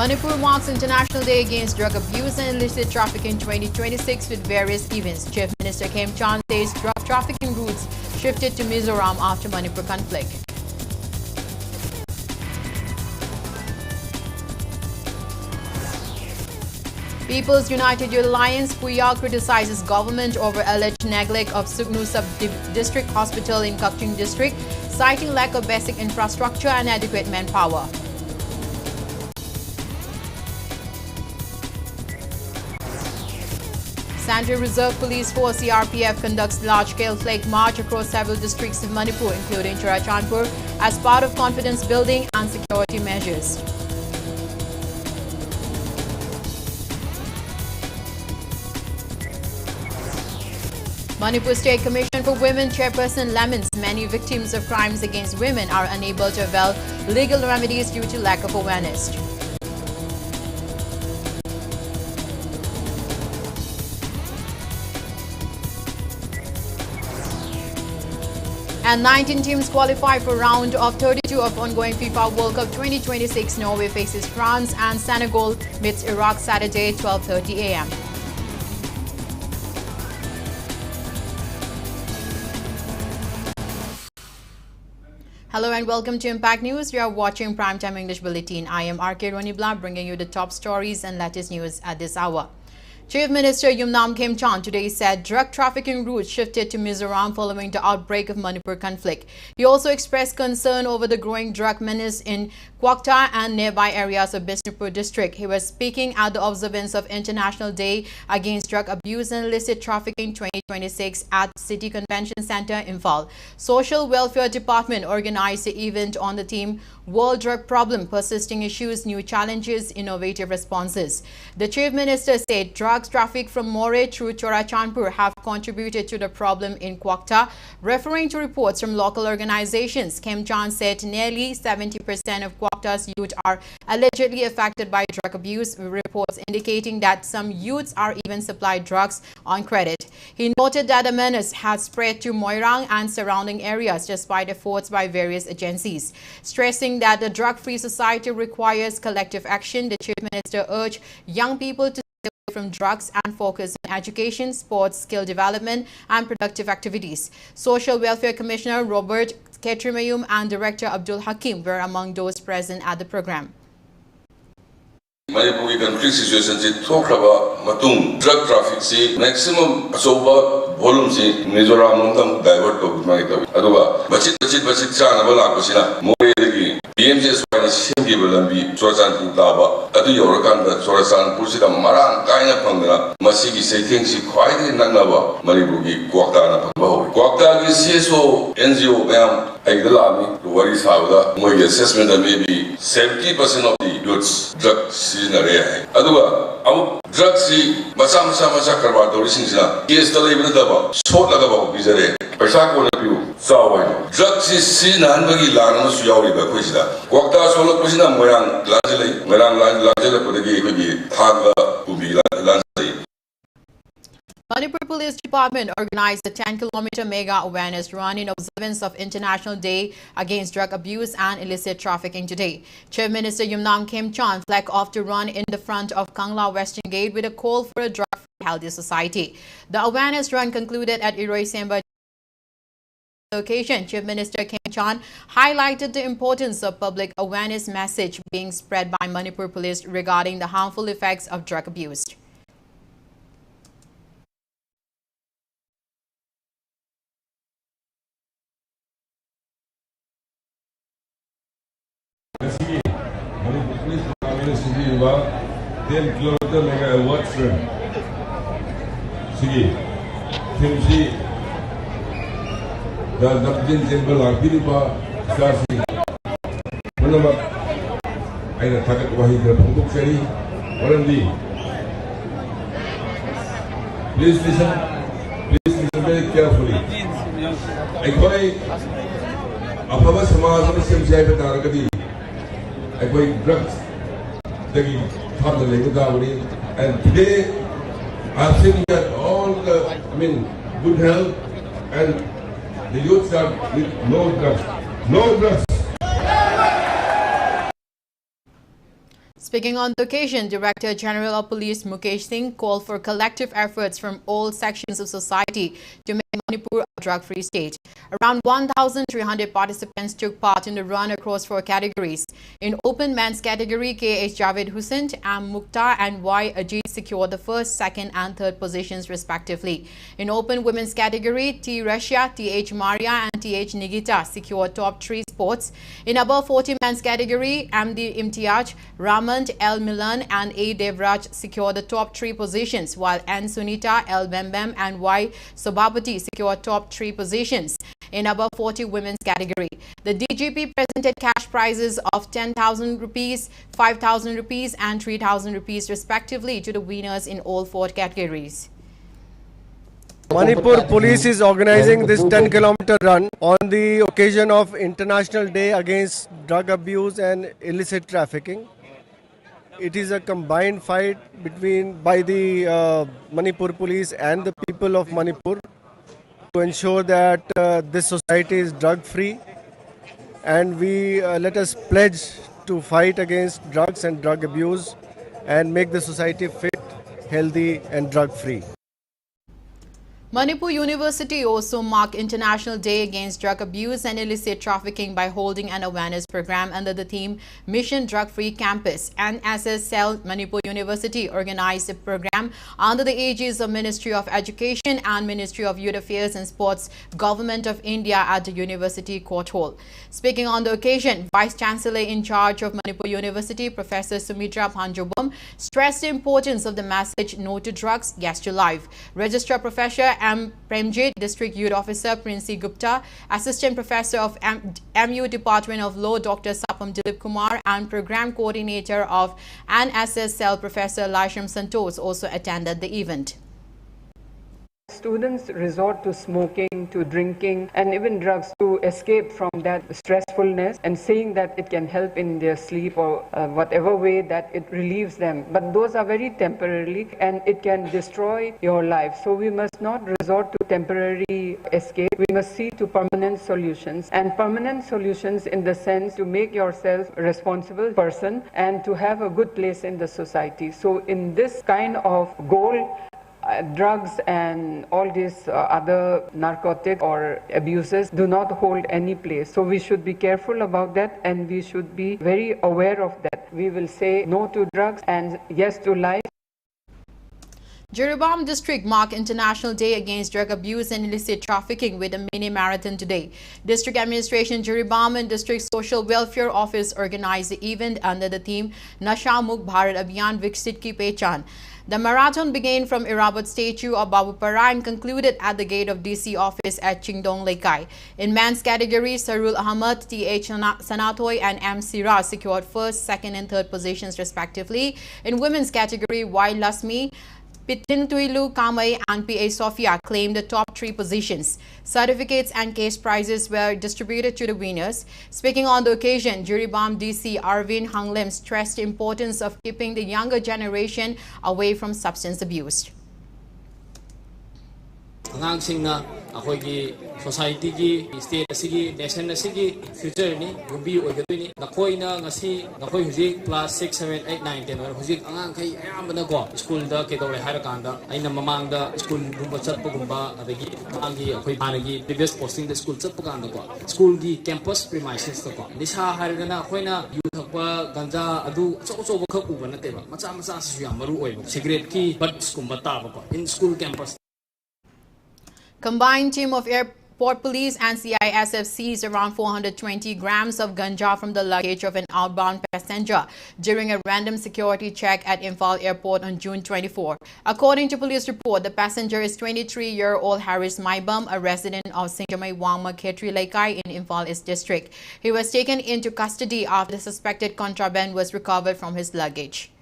Manipur marks International Day Against Drug Abuse and Illicit Trafficking 2026 with various events. Chief Minister Kem Chan says drug trafficking routes shifted to Mizoram after Manipur conflict. People's United Youth Alliance Puyal criticizes government over alleged neglect of Suknu Sub-District Hospital in Kakching District, citing lack of basic infrastructure and adequate manpower. Central Reserve Police Force CRPF conducts large-scale flag march across several districts of Manipur, including Churachandpur, as part of confidence building and security measures. Manipur State Commission for Women Chairperson laments many victims of crimes against women are unable to avail legal remedies due to lack of awareness. And 19 teams qualify for round of 32 of ongoing FIFA World Cup 2026. Norway faces France and Senegal meets Iraq Saturday 12:30 a.m. Hello and welcome to Impact News. You are watching Primetime English Bulletin. I am RONIBALA bringing you the top stories and latest news at this hour. Chief Minister Yumnam Kem Chan today said drug trafficking routes shifted to Mizoram following the outbreak of Manipur conflict. He also expressed concern over the growing drug menace in Kwakta and nearby areas of Bisnupur district. He was speaking at the observance of International Day Against Drug Abuse and Illicit Trafficking 2026 at City Convention Centre, Imphal. Social Welfare Department organized the event on the theme World Drug Problem, Persisting Issues, New Challenges, Innovative Responses. The Chief Minister said drugs trafficked from More through Chorachandpur have contributed to the problem in Kwakta. Referring to reports from local organizations, Kem Chan said nearly 70% of Kwakta's youth are allegedly affected by drug abuse, reports indicating that some youths are even supplied drugs on credit. He noted that the menace has spread to Moirang and surrounding areas despite efforts by various agencies. Stressing that the drug-free society requires collective action, the Chief Minister urged young people to stay away from drugs and focus on education, sports, skill development and productive activities. Social Welfare Commissioner Robert Ketrimayum and Director Abdul Hakim were among those present at the program. Manipur conflict situation is talk about matung drug traffic see maximum soba volume see Mizoram long divert to my aduga bachit chana bala kusina more the BMJS finance same give lambi Chorachandpur daba adu yorakan da Chorachandpur sida marang kaina pangna masigi say things quite nangaba Manipur ki Kwakta na pangba Kwakta ki CSO NGO ma'am Aigdalami, worry Sauda, my assessment that maybe 70% of the youths drug seizure area. Aduga, our drugs see Masam Karba, the Risina, he is the labor daba, short like about Bizarre, Pasako Napu, Sawa. Drugs is seen and Bagi Lana Suyawi Bakwisa. Kwakta Solo Kusina Moyan, Lanzele, Meran Lanzele, Pudagi, Tanga, Ubi Lanzele. Manipur Police Department organized a 10-kilometer mega awareness run in observance of International Day Against Drug Abuse and Illicit Trafficking today. Chief Minister Yumnam Kem Chan flagged off the run in the front of Kangla Western Gate with a call for a drug-free healthy society. The awareness run concluded at Iroi Semba location. Chief Minister Kem Chan highlighted the importance of public awareness message being spread by Manipur Police regarding the harmful effects of drug abuse. Jiribam 10 kilometer mega awards run. Sige, Kimsi, the Dapjin Temple of Jiribam, Starsi. Punama, I attacked Wahid Pukuk Seri, Orandi. Please listen very carefully. I call it Apava Samaj of Sim Jai Targadi. I call drugs. And today, I'm saying that all the, good health and the youths are with no drugs. Speaking on the occasion, Director General of Police Mukesh Singh called for collective efforts from all sections of society to make Manipur a drug-free state. Around 1,300 participants took part in the run across 4 categories. In open men's category, K.H. Javed Hussain, M. Mukta and Y. Ajit secured the first, second and third positions respectively. In open women's category, T. Russia, T.H. Maria and T.H. Nigita secured top 3 spots. In above 40 men's category, M.D. Imtiaz, Raman, L. Milan and A. Devraj secured the top 3 positions, while N. Sunita, L. Bembem and Y. Sobhapati secured top 3 positions. In above 40 women's category, the DGP presented cash prizes of 10,000 rupees, 5,000 rupees and 3,000 rupees respectively to the winners in all 4 categories. Manipur Police is organizing this 10-kilometer run on the occasion of International Day Against Drug Abuse and Illicit Trafficking. It is a combined fight by the Manipur Police and the people of Manipur to ensure that this society is drug-free, and we let us pledge to fight against drugs and drug abuse and make the society fit, healthy and drug-free. Manipur University also marked International Day Against Drug Abuse and Illicit Trafficking by holding an awareness program under the theme Mission Drug Free Campus. NSS Cell Manipur University organized a program under the aegis of Ministry of Education and Ministry of Youth Affairs and Sports, Government of India at the University Court Hall. Speaking on the occasion, Vice Chancellor in charge of Manipur University, Professor Sumitra Panjobam, stressed the importance of the message No to Drugs, Yes to Life. Registrar Professor M. Premjit, District Youth Officer Princey Gupta, Assistant Professor of MU Department of Law Dr. Sapam Dilip Kumar and Program Coordinator of NSS Cell Professor Lasham Santos also attended the event. Students resort to smoking, to drinking and even drugs to escape from that stressfulness and saying that it can help in their sleep or whatever way that it relieves them. But those are very temporarily and it can destroy your life. So we must not resort to temporary escape. We must see to permanent solutions, and permanent solutions in the sense to make yourself a responsible person and to have a good place in the society. So in this kind of goal, drugs and all these other narcotic or abuses do not hold any place. So we should be careful about that and we should be very aware of that. We will say no to drugs and yes to life. Jiribam District marked International Day Against Drug Abuse and Illicit Trafficking with a mini marathon today. District Administration Jiribam and District Social Welfare Office organized the event under the theme Nasha Mukh Bharat Abhiyan Viksit Ki Pehchan. The marathon began from Irabad statue of Babupara and concluded at the gate of DC office at Chingdong Lekai. In men's category, Sarul Ahmad, T.H. Sanatoy and M. Siraj secured first, second and third positions respectively. In women's category, Y. Lasmi, Pitintuilu Kamai and P.A. Sofia claimed the top 3 positions. Certificates and case prizes were distributed to the winners. Speaking on the occasion, Jiribam DC Arvind Hanglim stressed the importance of keeping the younger generation away from substance abuse. Society ki state asigi nation asigi future ni gumbi oigaduni nakoi na ngasi nakoi huji class 6 7 8 9 10 or huji angang kai ayambana ko school da ke dore haira kanda aina mamang da school gumba chatpa gumba adagi mangi akoi hanagi previous posting da school chatpa kanda ko school gi campus premises ko nisha hairgana khoina youth hakpa ganja adu chocho ba khak uba nate ba macha macha su yam maru oi cigarette ki butts gumba ta ba ko in school campus. Combined team of Airport Police and CISF seized around 420 grams of ganja from the luggage of an outbound passenger during a random security check at Imphal Airport on June 24. According to police report, the passenger is 23-year-old Harris Maibam, a resident of Singjamai Wangma Khetri Laikai in Imphal East District. He was taken into custody after the suspected contraband was recovered from his luggage.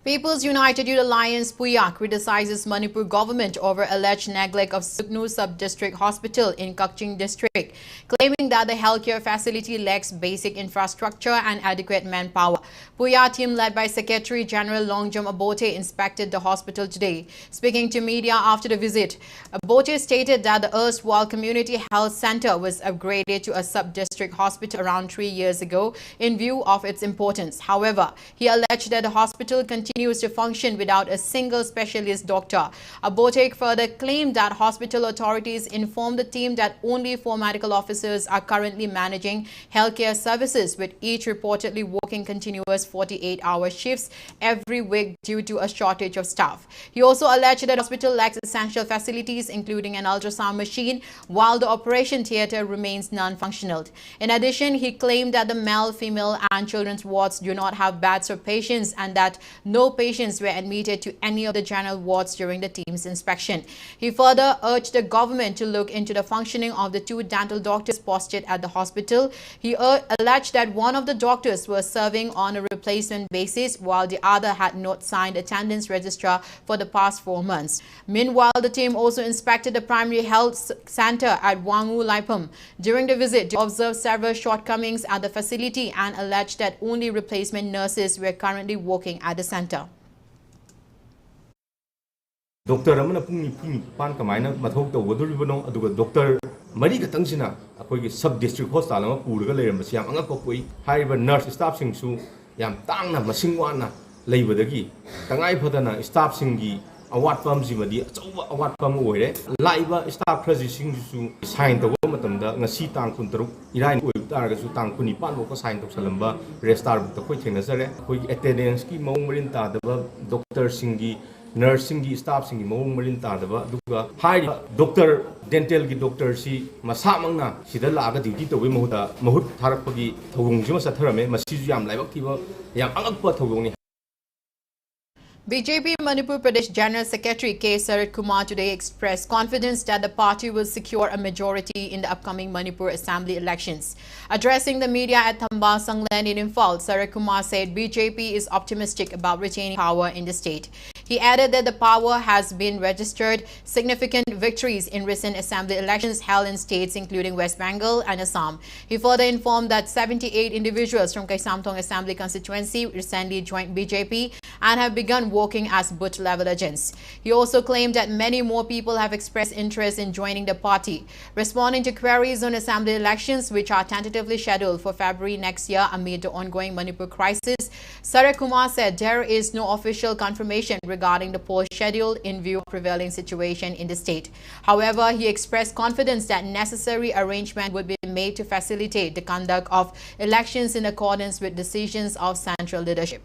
People's United Youth Alliance Puya criticizes Manipur government over alleged neglect of Suknu Sub-District Hospital in Kakching District, claiming that the healthcare facility lacks basic infrastructure and adequate manpower. Puya team led by Secretary General Longjam Abote inspected the hospital today. Speaking to media after the visit, Abote stated that the erstwhile community health center was upgraded to a sub-district hospital around 3 years ago in view of its importance. However, he alleged that the hospital continues to function without a single specialist doctor. Abote further claimed that hospital authorities informed the team that only 4 medical officers are currently managing healthcare services, with each reportedly working continuous 48-hour shifts every week due to a shortage of staff. He also alleged that the hospital lacks essential facilities including an ultrasound machine, while the operation theatre remains non-functional. In addition, he claimed that the male, female and children's wards do not have beds for patients and that no patients were admitted to any of the general wards during the team's inspection. He further urged the government to look into the functioning of the 2 dental doctors posted at the hospital. He alleged that one of the doctors was serving on a replacement basis while the other had not signed attendance register for the past 4 months. Meanwhile, the team also inspected the primary health center at Wangu Laipum. During the visit, they observed several shortcomings at the facility and alleged that only replacement nurses were currently working at the center. Doctor amana pung pan kamaina mathok tawduribano aduga doctor mari katangsina akhoi sub district hospital ama puraga leirambasi yam anga poi haiba nurse staff singsu yam tangna masing wana leibadagi tangai phadana staff singi award pam jimadi achawa award pam oire laiba staff khraji singsu sign tawa matamda ngasi tang 13 irai oi taraga su tang 19 bo ko sign toksalamba restar to khoi thenasare khoi attendance ki mong marin ta daba doctor singi nursing staff singi mong marin ta daba duga hai doctor dental ki doctor si masa mangna sida laga duty to we mahuda mahut tharakpagi thogong jima satharame masisu yam laibak thiba yam angakpa thogong. BJP Manipur Pradesh General Secretary K. Sarat Kumar today expressed confidence that the party will secure a majority in the upcoming Manipur Assembly elections. Addressing the media at Thamba Sanglen in Imphal, Sarat Kumar said BJP is optimistic about retaining power in the state. He added that the power has been registered significant victories in recent assembly elections held in states including West Bengal and Assam. He further informed that 78 individuals from Kaisamthong Assembly constituency recently joined BJP and have begun working as booth-level agents. He also claimed that many more people have expressed interest in joining the party. Responding to queries on assembly elections, which are tentatively scheduled for February next year amid the ongoing Manipur crisis, Sarat Kumar said there is no official confirmation regarding the poll schedule in view of prevailing situation in the state. However, he expressed confidence that necessary arrangement would be made to facilitate the conduct of elections in accordance with decisions of central leadership.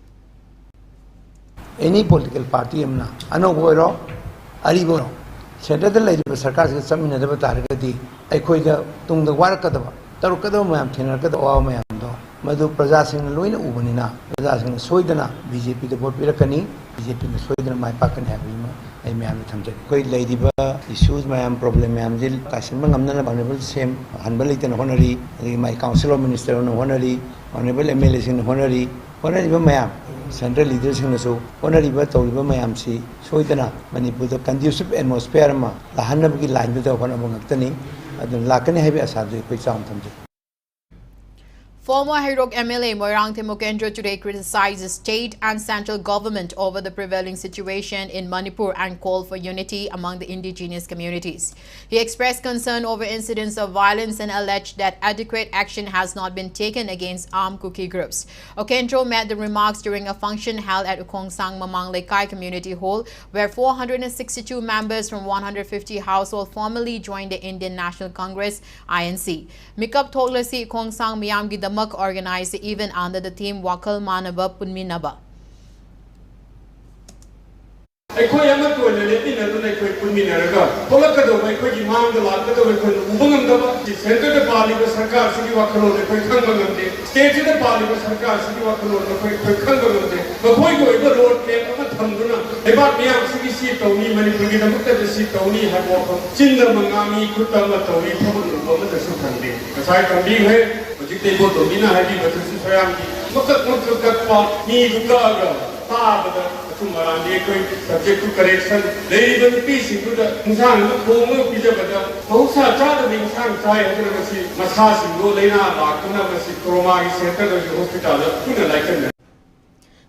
Any political party amna ano boiro aribo center the lady sarkar se samina da targati aikoi da tung da warakadaba tarukadaba mayam thinarkada wa mayam do madu praja sing loina ubanina praja sing soidana BJP da vote pirakani BJP na soidana mai pakani habima ai mayam thamje koi ladiba issues mayam problem mayam jil kasin mangamna honorable same honorable iten honorary mai council of minister honorary honorable MLA sing honorary mayam central leaders so honorable tawliba mayam si soidana Manipur the conducive atmosphere ma lahanabgi line da hona bangaktani adun lakani habi asadu koi cham thamje. Former Hairok MLA Moirang Thimokendra today criticized the state and central government over the prevailing situation in Manipur and called for unity among the indigenous communities. He expressed concern over incidents of violence and alleged that adequate action has not been taken against armed Kuki groups. Okendra made the remarks during a function held at Ukongsang Mamang Lekai Community Hall, where 462 members from 150 households formally joined the Indian National Congress (INC). Mikap Thoglasi Ukongsang Miyamgi Damak organized the event under the theme Wakal Manaba Punminaba. Aikoi ama to le le tin na aikoi punminaraga polaka do aikoi gi mang da lat da aikoi ubangam da ba center da pali ba sarkar sigi wakalo ne koi khang bangam de state da pali ba sarkar sigi wakalo ne koi khang bangam de ba koi go ba road plan ama thamduna e ba miyam sigi si tawni Manipur gi da mutta si tawni ha bo chinda mangami khutta ma tawni phabun ba ma da su thangde kasai kambi hai jikte bo to bina hai di ba su sayam gi makat pa ni duka ga ta ba subject to correction. They even peace into the Musan, Homo, Pijabata, Hosa, the Musan, Masas, Golena, Bakuna, Kroma, Center of the hospital,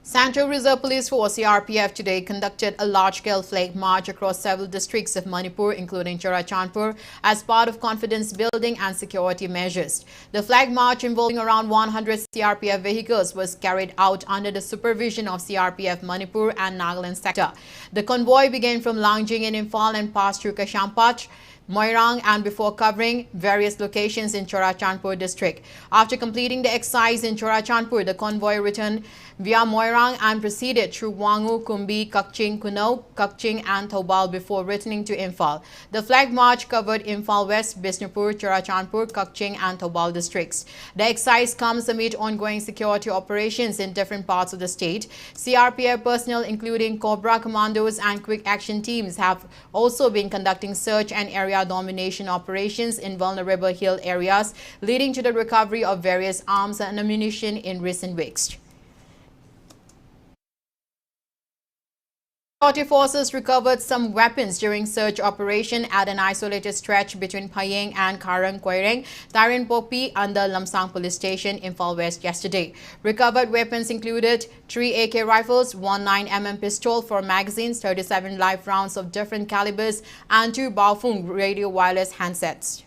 Central Reserve Police Force CRPF today conducted a large-scale flag march across several districts of Manipur, including Churachandpur, as part of confidence building and security measures. The flag march, involving around 100 CRPF vehicles, was carried out under the supervision of CRPF Manipur and Nagaland sector. The convoy began from Langjing in Imphal and passed through Kashampach, Moirang, and before covering various locations in Churachandpur district. After completing the exercise in Churachandpur, the convoy returned via Moirang and proceeded through Wangu, Kumbi, Kakching, Kuno, Kakching and Thobal before returning to Imphal. The flag march covered Imphal West, Bishnupur, Churachandpur, Kakching and Thobal districts. The exercise comes amid ongoing security operations in different parts of the state. CRPF personnel, including Cobra Commandos and Quick Action Teams, have also been conducting search and area domination operations in vulnerable hill areas, leading to the recovery of various arms and ammunition in recent weeks. Security forces recovered some weapons during search operation at an isolated stretch between Payeng and Karang Koireng, Tarin Popi under Lamsang Police Station, Imphal West yesterday. Recovered weapons included 3 AK rifles, 1 9mm pistol, 4 magazines, 37 live rounds of different calibers, and 2 Baofeng radio wireless handsets.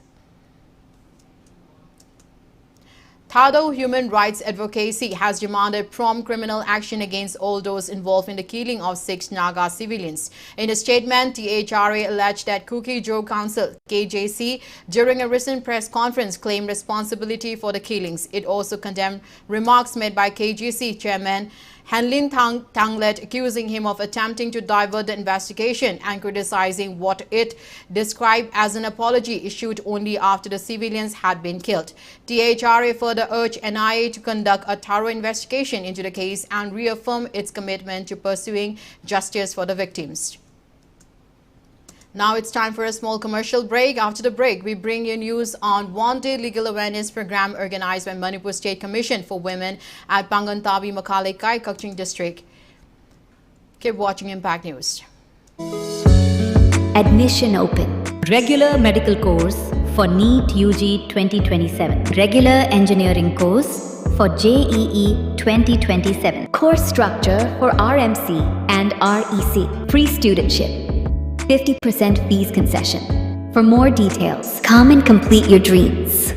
Thado Human Rights Advocacy has demanded prompt criminal action against all those involved in the killing of 6 Naga civilians. In a statement, THRA alleged that Kuki Joe Council, KJC, during a recent press conference claimed responsibility for the killings. It also condemned remarks made by KJC chairman Hanlin Tanglet, accusing him of attempting to divert the investigation and criticizing what it described as an apology issued only after the civilians had been killed. THRA further urged NIA to conduct a thorough investigation into the case and reaffirm its commitment to pursuing justice for the victims. Now it's time for a small commercial break. After the break, we bring you news on one-day legal awareness program organized by Manipur State Commission for Women at Pangantabi Makalekai, Kakching District. Keep watching Impact News. Admission open. Regular medical course for NEET UG 2027. Regular engineering course for JEE 2027. Course structure for RMC and REC. Free studentship. 50% fees concession. For more details, come and complete your dreams.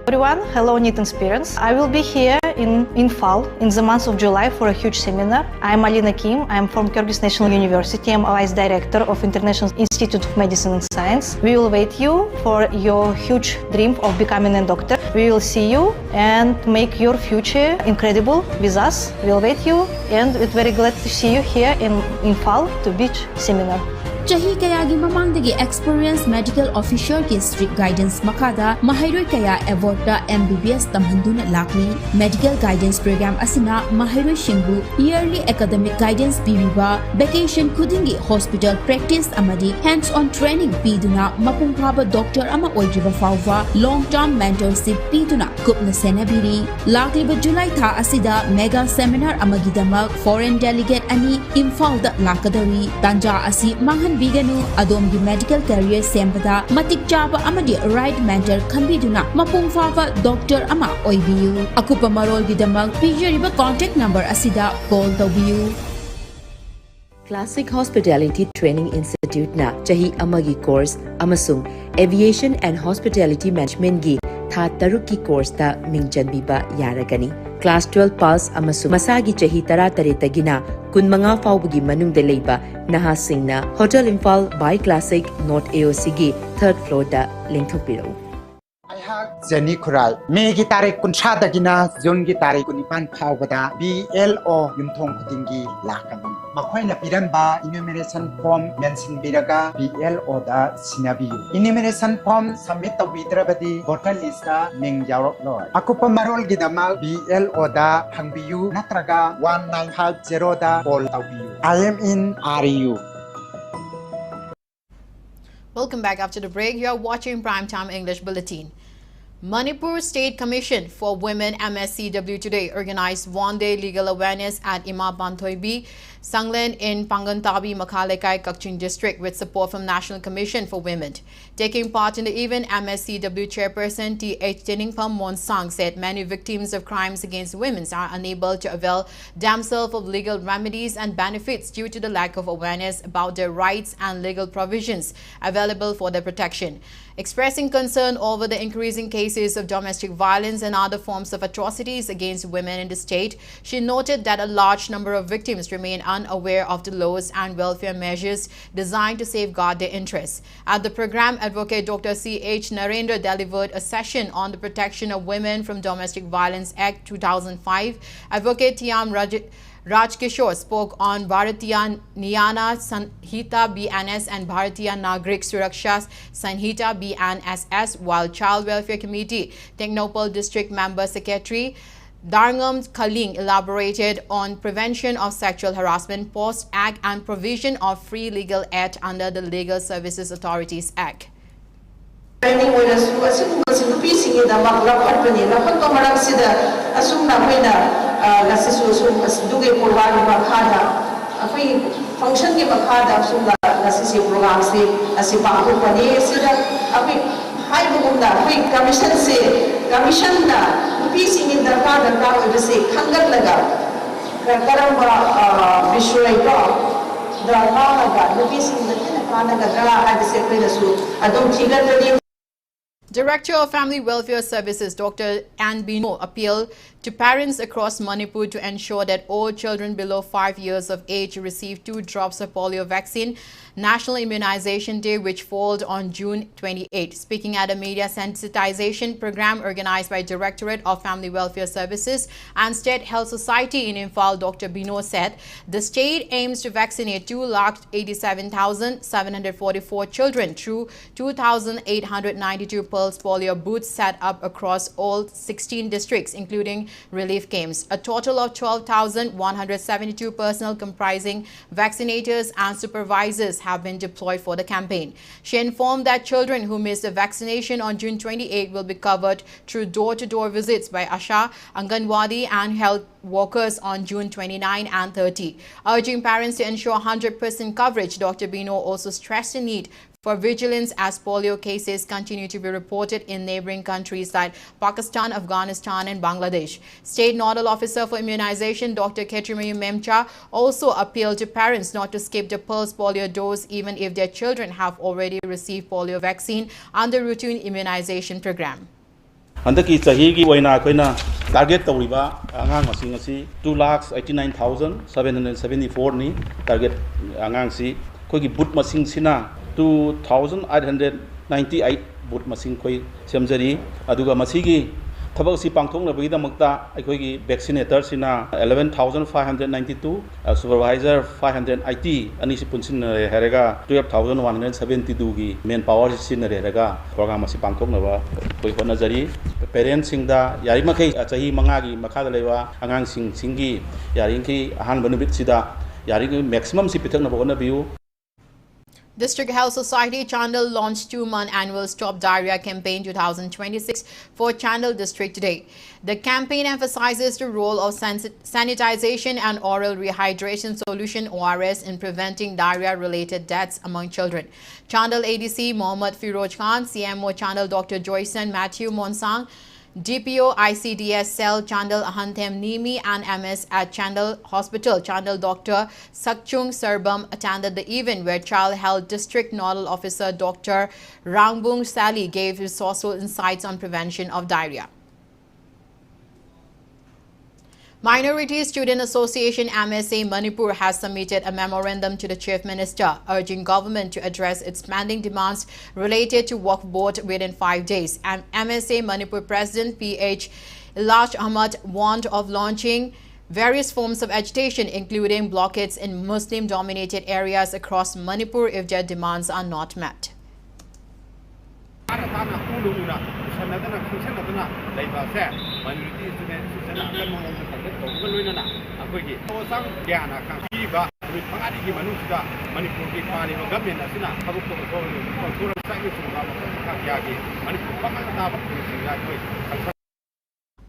Everyone, hello NEET Experience. I will be here in Imphal in the month of July for a huge seminar. I am Alina Kim. I am from Kyrgyz National University. I am Vice Director of International Institute of Medicine and Science. We will wait you for your huge dream of becoming a doctor. We will see you and make your future incredible with us. We will wait you and we're very glad to see you here in Imphal to beach seminar. Chahi kayagi mamangdagi experienced medical officer ki strict guidance makada mahairoi kaya award da MBBS tamhanduna lakli. Medical guidance program asina mahairoi shingbu yearly academic guidance pibiba, vacation kudingi hospital practice amadi hands-on training piduna mapung phaba doctor ama oidriba fawwa long-term mentorship piduna kupna senabiri. Lakliba July tha asida mega seminar amagidamak foreign delegate ani Imphal da lakadari. Tanja asi manghan Biganu Adomgi medical career sembada matik chaba amadi right mentor khanbiduna mapung fawa doctor ama oibiu. Akupa marol gidamak pijariba contact number asida call tawbiu. Classic Hospitality Training Institute na chahi amagi course amasung Aviation and Hospitality Management gi tha tarukki course ta mingchanbiba yaragani. Class 12 pass amasung masagi chahi tara taretagina kunmanga fawbagi manungda leiba nahasingna Hotel Imphal by Classic North AOC gi 3rd floor da lengthopiro. Jenny Kural. Megi tarik kun shada gina, Jun gi tarik kun ipan pawbada, BLO yumthong kutingi lakanam. Makoy na piran ba enumeration form mention biraga BLO da sinabiyu. Enumeration form submit ta widrabadi voter list da ming yarok loy. Ako pa marol gidama BLO da hangbiyu natraga 1950 da call tawiyu. I am in RU. Welcome back after the break. You are watching Primetime English Bulletin. Manipur State Commission for Women MSCW today organized one-day legal awareness at Ima Banthoibi, Sanglen in Pangantabi, Makhalekai, Kakching District with support from National Commission for Women. Taking part in the event, MSCW Chairperson T.H. Teningpam Monsang said many victims of crimes against women are unable to avail themselves of legal remedies and benefits due to the lack of awareness about their rights and legal provisions available for their protection. Expressing concern over the increasing cases of domestic violence and other forms of atrocities against women in the state, she noted that a large number of victims remain unaware of the laws and welfare measures designed to safeguard their interests. At the program, Advocate Dr. C.H. Narendra delivered a session on the Protection of Women from Domestic Violence Act 2005. Advocate T.M. Rajkishore spoke on Bharatiya Niyana Sanhita BNS and Bharatiya Nagrik Suraksha Sanhita BNSS, while Child Welfare Committee Technopal District Member Secretary Darngam Kaling elaborated on prevention of sexual harassment post-act and provision of free legal aid under the Legal Services Authorities Act. function ke makhada sumda nasi program se asi bangu pani sida abi hai bugunda hui commission da piecing in the darkar of se khangat laga karamba vishwai ko da laga piecing the kana gadra had se koi su adom thigatani. Director of Family Welfare Services Dr. Ann Bino appealed to parents across Manipur to ensure that all children below 5 years of age receive 2 drops of polio vaccine. National Immunization Day, which falls on June 28. Speaking at a media sensitization program organized by Directorate of Family Welfare Services and State Health Society in Imphal, Dr. Bino said the state aims to vaccinate 287,744 children through 2,892 pulse polio booths set up across all 16 districts, including relief camps. A total of 12,172 personnel comprising vaccinators and supervisors have been deployed for the campaign. She informed that children who missed the vaccination on June 28 will be covered through door-to-door visits by Asha, Anganwadi and health workers on June 29 and 30. Urging parents to ensure 100% coverage, Dr. Bino also stressed the need for vigilance as polio cases continue to be reported in neighboring countries like Pakistan, Afghanistan and Bangladesh. State Nodal Officer for Immunization Dr. Ketrimayu Memcha also appealed to parents not to skip the pulse polio dose even if their children have already received polio vaccine under routine immunization program. Handaki chahigi waina koina target tawriba angang masing asi 2,89,774 ni target angang si koigi boot masing sina 2,898 boot masing koi semjari aduga masigi thabak si pangthong na bagida makta aikoigi vaccinator sina 11,592 supervisor 580 ani si punsin herega 12,172 gi manpower sin herega program asi pangthong na ba koi hona jari parents singda yari makai chahi manga gi makha da lewa angang singi yari ki ahan banubit sida yari maximum si pithak na bogona view. District Health Society Chandal launched 2-month annual Stop Diarrhea campaign 2026 for Chandal district today. The campaign emphasizes the role of sanitization and oral rehydration solution ORS in preventing diarrhea-related deaths among children. Chandal ADC Mohammad Firoj Khan, CMO Chandal Dr. Joyson Matthew Monsang, DPO ICDS Cell Chandal Ahantem Nimi and MS at Chandal Hospital Chandal Dr. Sakchung Serbam attended the event where Child Health District Nodal Officer Dr. Rangbung Sally gave resourceful insights on prevention of diarrhea. Minority Student Association MSA Manipur has submitted a memorandum to the Chief Minister urging government to address its pending demands related to Waqf Board within 5 days. And MSA Manipur President PH Ilaj Ahmad warned of launching various forms of agitation including blockades in Muslim-dominated areas across Manipur if their demands are not met. ꯃꯅꯨꯡꯁꯤꯗ ꯅꯨꯃꯤꯠ ꯃꯉꯥꯅꯤꯒꯤ ꯃꯅꯨꯡꯁꯤꯗ ꯃꯅꯤꯄꯨꯔꯒꯤ ꯄꯥꯜꯂꯤꯕ government ꯑꯁꯤꯅ ꯊꯕꯛ ꯀꯣꯟꯊꯣꯔꯛ ꯆꯥꯏꯕꯁꯤꯡꯒ ꯃꯈꯜ ꯃꯈꯥ ꯀꯌꯥꯒꯤ ꯃꯅꯤꯄꯨꯔ ꯄꯥꯡꯒꯜ ꯇꯥꯕ ꯄꯨꯂꯤꯁꯁꯤꯡꯗ ꯑꯩꯈꯣꯏ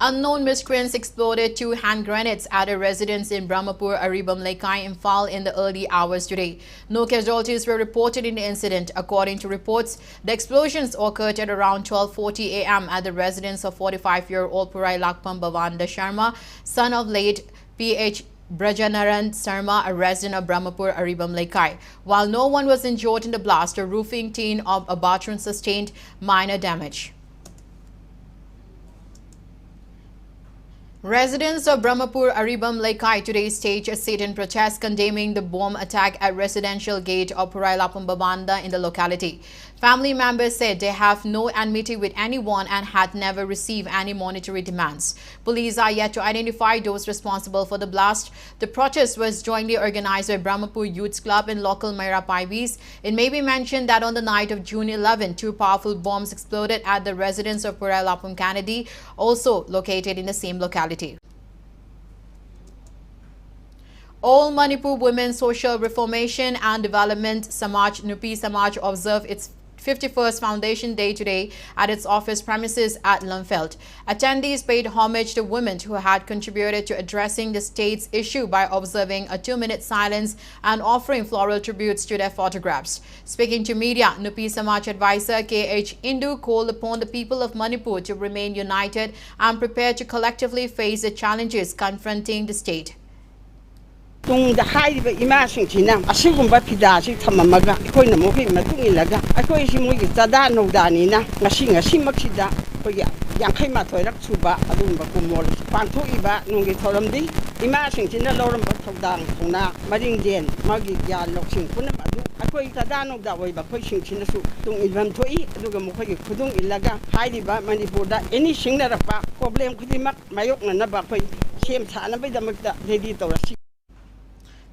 Unknown miscreants exploded 2 hand grenades at a residence in Brahmapur, Jiribam, Imphal in the early hours today. No casualties were reported in the incident. According to reports, the explosions occurred at around 12:40 a.m. at the residence of 45-year-old Purai Lakpam Bhavanda Sharma, son of late P.H. Brajanaran Sarma, a resident of Brahmapur, Jiribam, Laikai. While no one was injured in the blast, a roofing tin of a bathroom sustained minor damage. Residents of Brahmapur, Jiribam, Laikai today staged a sit-in protest condemning the bomb attack at residential gate of Purai Lakpam Bhavanda in the locality. Family members said they have no enmity with anyone and had never received any monetary demands. Police are yet to identify those responsible for the blast. The protest was jointly organized by Brahmapur Youth Club and local Maira Paivis. It may be mentioned that on the night of June 11, 2 powerful bombs exploded at the residence of Purai Lakpam Kennedy, also located in the same locality. All Manipur Women's Social Reformation and Development Samaj, Nupi Samaj, observed its 51st Foundation Day today at its office premises at Lumfeld. Attendees paid homage to women who had contributed to addressing the state's issue by observing a 2-minute silence and offering floral tributes to their photographs. Speaking to media, Nupi Samaj advisor K.H. Indu called upon the people of Manipur to remain united and prepared to collectively face the challenges confronting the state. ꯇꯨꯡꯗ ꯍꯥꯏꯔꯤꯕ ꯏꯃꯥꯁꯤꯡꯁꯤꯅ ꯑꯁꯤꯒꯨꯝꯕ ꯐꯤꯗꯥꯁꯤ ꯊꯝꯃꯝꯃꯒ ꯑꯩꯈꯣꯏꯅ ꯃꯈꯣꯏꯒꯤ ꯃꯇꯨꯡ ꯏꯜꯂꯒ ꯑꯩꯈꯣꯏꯁꯤ ꯃꯣꯏꯒꯤ ꯆꯥꯗꯥ ꯅꯧꯗꯥꯅꯤꯅ ꯉꯁꯤꯃꯛꯁꯤꯗ ꯑꯩꯈꯣꯏꯒꯤ 52ꯔꯛ ꯁꯨꯕ ꯑꯗꯨꯒꯨꯝꯕ ꯀꯨꯝꯑꯣꯜ ꯄꯥꯡꯊꯣꯛꯏꯕ ꯅꯨꯡꯒꯤ ꯊꯧꯔꯝꯗꯤ ꯏꯃꯥꯁꯤꯡꯁꯤꯅ ꯂꯧꯔꯝꯕ ꯊꯧꯗꯥꯡ ꯊꯧꯅꯥ ꯃꯔꯤꯡꯖꯦꯜ ꯃꯥꯒꯤ ꯒ꯭ꯌꯥꯟ ꯂꯧꯁꯤꯡ ꯄꯨꯝꯅꯃꯛ ꯑꯗꯨ ꯑꯩꯈꯣꯏ ꯆꯥꯗꯥ ꯅꯧꯗꯥ ꯑꯣꯏꯕ ꯑꯩꯈꯣꯏꯁꯤꯡꯁꯤꯅꯁꯨ ꯇꯨꯡ ꯏꯟꯐꯝ ꯊꯣꯛꯏ ꯑꯗꯨꯒ ꯃꯈꯣꯏꯒꯤ ꯈꯨꯗꯨꯡ ꯏꯜꯂꯒ ꯍꯥꯏꯔꯤꯕ ꯃꯅꯤꯄꯨꯔꯗ ꯑꯦꯅꯤ ꯁꯤꯡꯅꯔꯛꯄ ꯄ꯭ꯔꯣꯕ꯭ꯂꯦꯝ ꯈꯨꯗꯤꯡꯃꯛ ꯃꯥꯌꯣꯛꯅꯅꯕ ꯑꯩꯈꯣꯏ ꯁꯦꯝ ꯁꯥꯅꯕꯒꯤꯗꯃꯛꯇ ꯔꯦꯗꯤ ꯇꯧꯔꯁꯤ.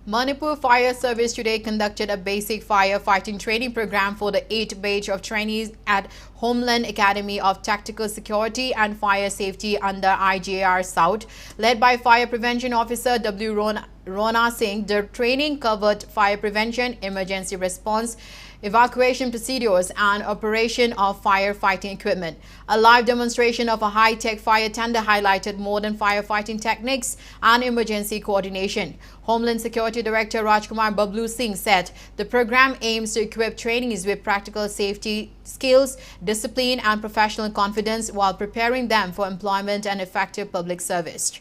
Manipur Fire Service today conducted a basic firefighting training program for the 8th batch of trainees at Homeland Academy of Tactical Security and Fire Safety under IJR South. Led by Fire Prevention Officer W. Rona Singh, the training covered fire prevention, emergency response, evacuation procedures and operation of firefighting equipment. A live demonstration of a high-tech fire tender highlighted modern firefighting techniques and emergency coordination. Homeland Security Director Rajkumar Bablu Singh said the program aims to equip trainees with practical safety skills, discipline and professional confidence while preparing them for employment and effective public service.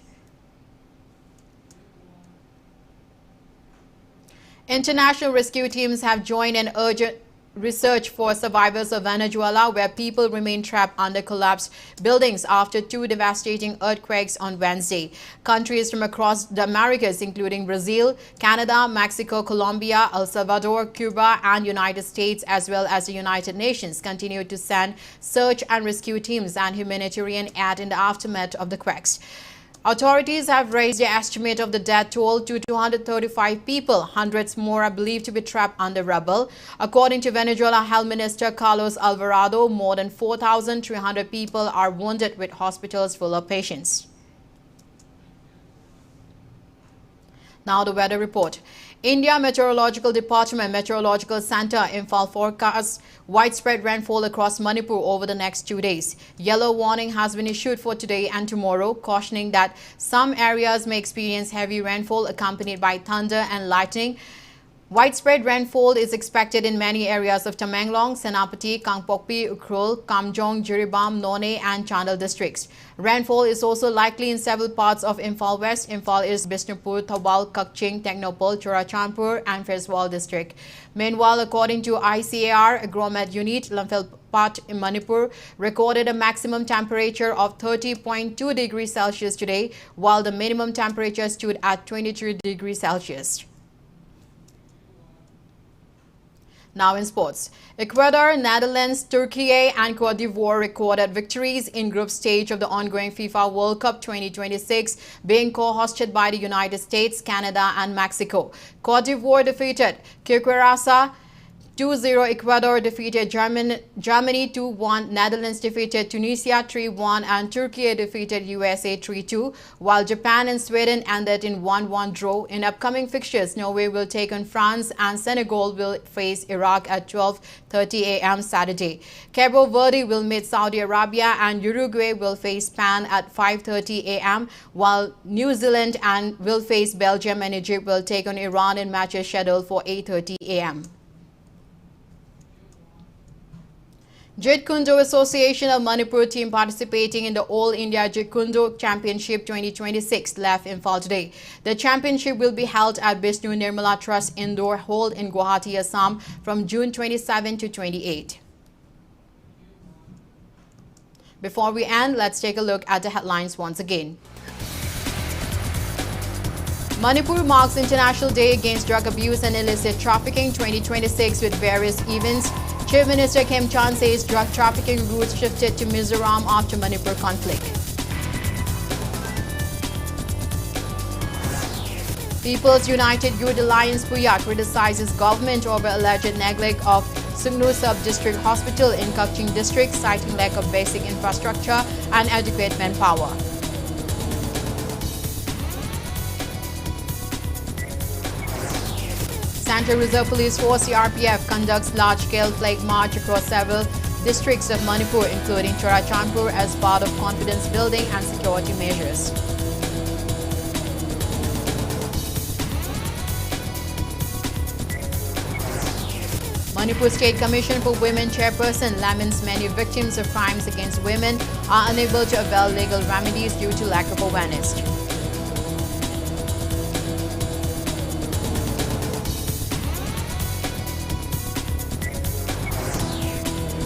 International rescue teams have joined an urgent research for survivors of Venezuela, where people remain trapped under collapsed buildings after 2 devastating earthquakes on Wednesday. Countries from across the Americas, including Brazil, Canada, Mexico, Colombia, El Salvador, Cuba, and United States, as well as the United Nations, continue to send search and rescue teams and humanitarian aid in the aftermath of the quakes. Authorities have raised the estimate of the death toll to 235 people. Hundreds more are believed to be trapped under rubble. According to Venezuela Health Minister Carlos Alvarado, more than 4,300 people are wounded with hospitals full of patients. Now the weather report. India Meteorological Department Meteorological Center Imphal forecasts widespread rainfall across Manipur over the next 2 days. Yellow warning has been issued for today and tomorrow, cautioning that some areas may experience heavy rainfall accompanied by thunder and lightning. Widespread rainfall is expected in many areas of Tamenglong, Senapati, Kangpokpi, Ukhrul, Kamjong, Jiribam, None and Chandal districts. Rainfall is also likely in several parts of Imphal West, Imphal East, Bishnupur, Thawal, Kakching, Technopol, Churachandpur and Feswal district. Meanwhile, according to ICAR Agromet Unit, Lamphel in Manipur recorded a maximum temperature of 30.2 degrees Celsius today, while the minimum temperature stood at 23 degrees Celsius. Now in sports. Ecuador, Netherlands, Turkey and Cote d'Ivoire recorded victories in group stage of the ongoing FIFA World Cup 2026, being co-hosted by the United States, Canada and Mexico. Cote d'Ivoire defeated Kirkwirasa 2-0, Ecuador defeated Germany 2-1, Netherlands defeated Tunisia 3-1, and Turkey defeated USA 3-2, while Japan and Sweden ended in 1-1 draw. In upcoming fixtures, Norway will take on France and Senegal will face Iraq at 12:30 a.m. Saturday. Cabo Verde will meet Saudi Arabia and Uruguay will face Spain at 5:30 a.m., while New Zealand will face Belgium and Egypt will take on Iran in matches scheduled for 8:30 a.m. Jeet Kune Do Association of Manipur team participating in the All India Jeet Kune Do Championship 2026 left Imphal today. The championship will be held at Vishnu Nirmala Trust Indoor Hall in Guwahati, Assam from June 27 to 28. Before we end, let's take a look at the headlines once again. Manipur marks International Day Against Drug Abuse and Illicit Trafficking 2026 with various events. Chief Minister Khemchand says drug trafficking routes shifted to Mizoram after Manipur conflict. People's United Youth Alliance Puya criticizes government over alleged neglect of Sungnu Sub-District Hospital in Kakching District, citing lack of basic infrastructure and adequate manpower. Central Reserve Police Force CRPF conducts large-scale flag march across several districts of Manipur, including Churachandpur, as part of confidence building and security measures. Manipur State Commission for Women Chairperson laments many victims of crimes against women are unable to avail legal remedies due to lack of awareness.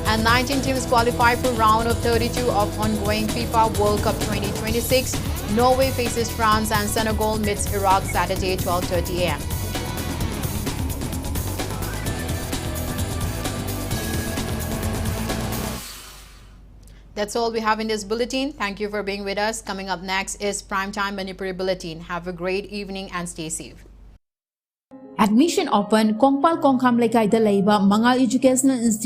And 19 teams qualify for round of 32 of ongoing FIFA World Cup 2026. Norway faces France and Senegal meets Iraq Saturday 12:30 a.m. That's all we have in this bulletin. Thank you for being with us. Coming up next is Primetime Manipuri Bulletin. Have a great evening and stay safe. Admission open Kongpal Kongkham Lekai da Leiba Mangal Educational Institute